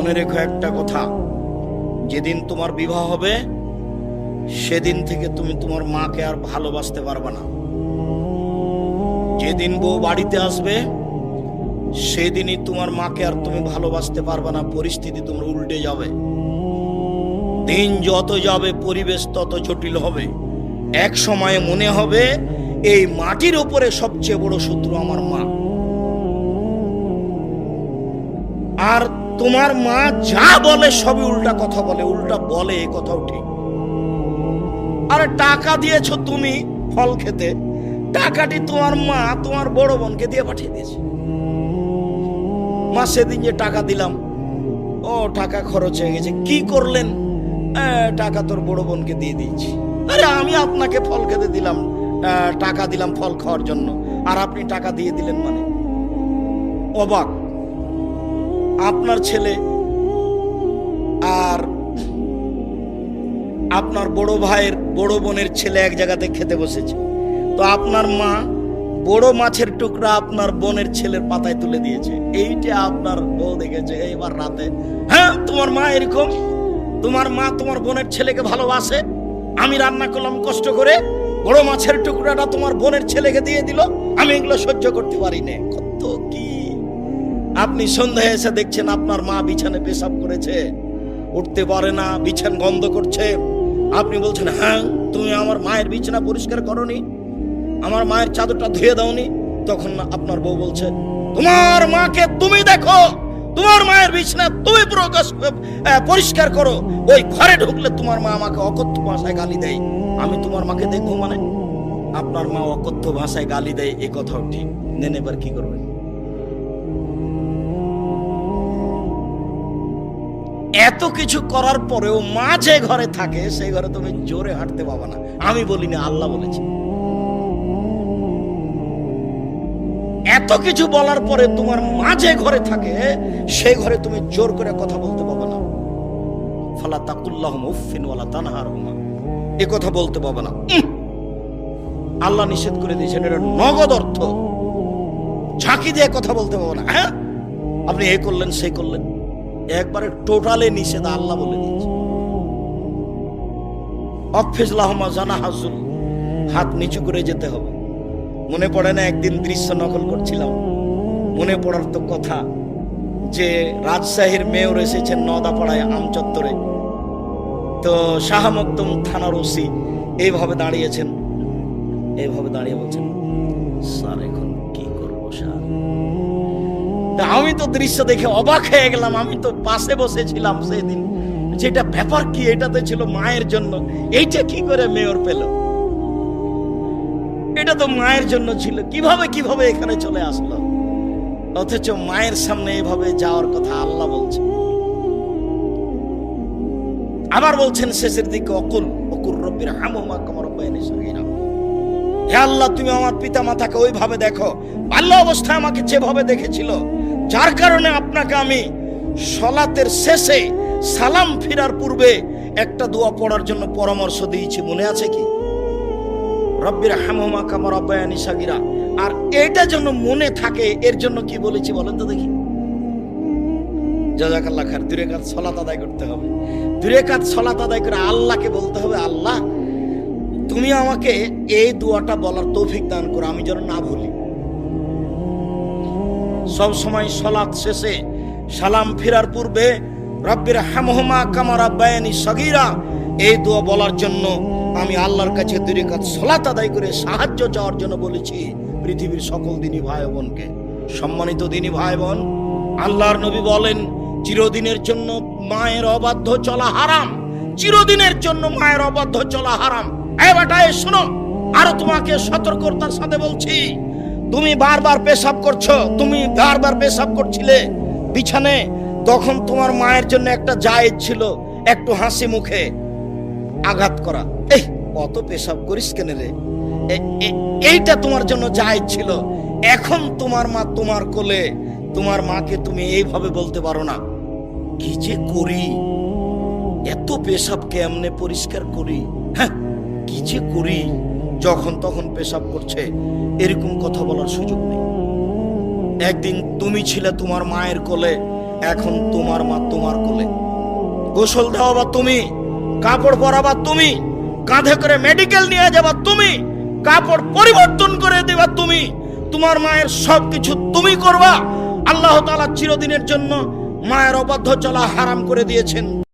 মনে রেখো একটা কথা, যেদিন তোমার বিবাহ হবে সেদিন থেকে তুমি তোমার মাকে আর ভালোবাসতে পারবে না। যেদিন বউ বাড়িতে আসবে সেদিনই তোমার মাকে আর তুমি ভালোবাসতে পারবে না। পরিস্থিতি তোমার উল্টে যাবে। দিন যত যাবে পরিবেশ তত জটিল হবে। এক সময়ে মনে হবে এই মাটির উপরে সবচেয়ে বড় শত্রু আমার মা। আর তোমার মা যা বলে সবই উল্টা কথা বলে, উল্টা বলে, এ কথাও ঠিক। আরে টাকা দিয়েছো তুমি ফল খেতে, টাকাটি তোমার মা তোমার বড় বোনকে দিয়ে পাঠিয়ে দিয়েছে। মা সেদিন যে টাকা দিলাম, ও টাকা খরচ হয়ে গেছে, কি করলেন? টাকা তোর বড় বোনকে দিয়ে দিয়েছি। আরে আমি আপনাকে ফল খেতে দিলাম, টাকা দিলাম ফল খাওয়ার জন্য, আর আপনি টাকা দিয়ে দিলেন মানে? অবাক। আপনার ছেলে আর আপনার বড় ভাইয়ের বড় বোনের ছেলে এক জায়গাতে খেতে বসেছে, তো আপনার মা বড় মাছের টুকরা আপনার বোনের ছেলের পাতায় তুলে দিয়েছে। এইটা আপনার বউ দেখেছে এইবার রাতে। হ্যাঁ, তোমার মা এরকম, তোমার মা তোমার বোনের ছেলেকে ভালোবাসে। আমি রান্না করলাম কষ্ট করে, বড় মাছের টুকরাটা তোমার বোনের ছেলেকে দিয়ে দিল, আমি এগুলো সহ্য করতে পারি না। কত কি! আপনি সন্ধ্যায় এসে দেখছেন আপনার মা বিছানে পেশাব করেছে, উঠতে পারে না, বিছান গন্ধ করছে। আপনি বলছেন, হ্যাঁ তুমি আমার মায়ের বিছানা পরিষ্কার করনি, আমার মায়ের চাদরটা ধুয়ে দাওনি। তখন আপনার বউ বলছে, তোমার মাকে তুমি দেখো, তোমার মায়ের বিছানা তুমি পরিষ্কার করো। ওই ঘরে ঢুকলে তোমার মা আমাকে অকথ্য ভাষায় গালি দেয়, আমি তোমার মাকে দেখবো মানে? আপনার মা অকথ্য ভাষায় গালি দেয়, এ কথাও ঠিক। নেন এবার কি করবেন? এত কিছু করার পরেও মা যে ঘরে থাকে সেই ঘরে তুমি জোরে হাঁটতে পাবা না। আমি বলিনি, আল্লাহ বলেছে। এত কিছু বলার পরে তোমার মা যে ঘরে থাকে সেই ঘরে তুমি জোর করে কথা বলতে পাবে না। ফালা তাকুল্লাহুম উফিন ওয়ালা তানহারহুমা, এ কথা বলতে পাবে না। আল্লাহ নিষেধ করে দিয়েছেন, এটা নগদ অর্থ। ঝাঁকি দিয়ে কথা বলতে পাবে না। হ্যাঁ, আপনি এ করলেন সেই করলেন, একবারে টোটালে নিষেধ আল্লাহ বলে দিয়েছে। অফিস লাহমা জানা হাজুল, হাত নিচু করে যেতে হবে। মনে পড়ে না একদিন দৃশ্য নকল করছিলাম, মনে পড়ার তো কথা যে রাজশাহীর মেয়র এসেছেন নদাপাড়ায় আমচত্বরে, তো শাহ মকদুম থানার ওসি এইভাবে দাঁড়িয়েছেন, এইভাবে দাঁড়িয়ে বলছেন, স্যার এখন কি করবো স্যার? আমি তো দৃশ্য দেখে অবাক হয়ে গেলাম। আমি তো পাশে বসেছিলাম সেই দিন, যেটা ব্যাপার কি, এটাতে ছিল মায়ের জন্য, এইটা কি করে মেয়র পেল? এটা তো মায়ের জন্য ছিল, কিভাবে এখানে চলে আসলো? অথচ মায়ের সামনে এইভাবে যাওয়ার কথা আল্লাহ বলছে। আবার বলছেন শেষের দিকে, অকুল রব্বির হামহুমা কামা রাব্বায়ানি সগীরা। হে আল্লাহ, তুমি আমার পিতা মাতাকে ওইভাবে দেখো বাল্য অবস্থায় আমাকে যেভাবে দেখেছিল, যার কারণে আপনাকে আমি সালাতের শেষে সালাম ফিরার পূর্বে একটা দোয়া পড়ার জন্য পরামর্শ দিয়েছি, মনে আছে কি? রব্বির হামহুমা কামা রাব্বায়ানি সগীরা। আর এটা যেন মনে থাকে, এর জন্য কি বলেছি বলেন তো দেখি? জাযাকাল্লাহ খায়ের। 2 রাকাত সালাত আদায় করতে হবে। 2 রাকাত সালাত আদায় করে আল্লাহকে বলতে হবে, আল্লাহ তুমি আমাকে এই দোয়াটা বলার তৌফিক দান করো, আমি যেন না ভুলি। সব সময় সালাত শেষে সালাম ফেরার পূর্বে রব্বির হামহুমা কামা রাব্বায়ানি সগীরা এই দোয়া বলার জন্য আমি আল্লাহর কাছে 2 রাকাত সালাত আদায় করে সাহায্য চাওয়ার জন্য বলেছি পৃথিবীর সকল দিনী ভাই বোনকে। সম্মানিত দিনী ভাই বোন, আল্লাহর নবী বলেন, চিরদিনের জন্য মায়ের অবাধ্য চলা হারাম, চিরদিনের জন্য মায়ের অবাধ্য চলা হারাম। এই বেটা শোনো, আরো তোমাকে সতর্কতার সাথে বলছি, তুমি বারবার পেশাব করছো, তুমি বারবার পেশাব করছিলে বিছানে, তখন তোমার মায়ের জন্য একটা জায়েজ ছিল একটু হাসি মুখে আঘাত করা। এই কত পেশাব করিস কেন রে, এইটা তোমার জন্য জায়েজ ছিল। এখন তোমার মা তোমার কোলে, তোমার মাকে তুমি এইভাবে বলতে পারো না, কি যে করি, এত পেশাব কেমনে পরিষ্কার করি, হ্যাঁ কি যে করি, যখন তখন পেশাব করছে, এরকম কথা বলার সুযোগ নেই। একদিন তুমি ছিলে তোমার মায়ের কোলে, এখন তোমার মা তোমার কোলে, গোসল দেওয়াবা তুমি, কাপড় পরাবা তুমি, কাঁধে করে মেডিকেল নিয়ে যাবা তুমি, কাপড় পরিবর্তন করে দেবা তুমি, তোমার মায়ের সবকিছু তুমি করবা। আল্লাহ তাআলা চিরদিনের জন্য মায়ের অবাধ্য চলা হারাম করে দিয়েছেন।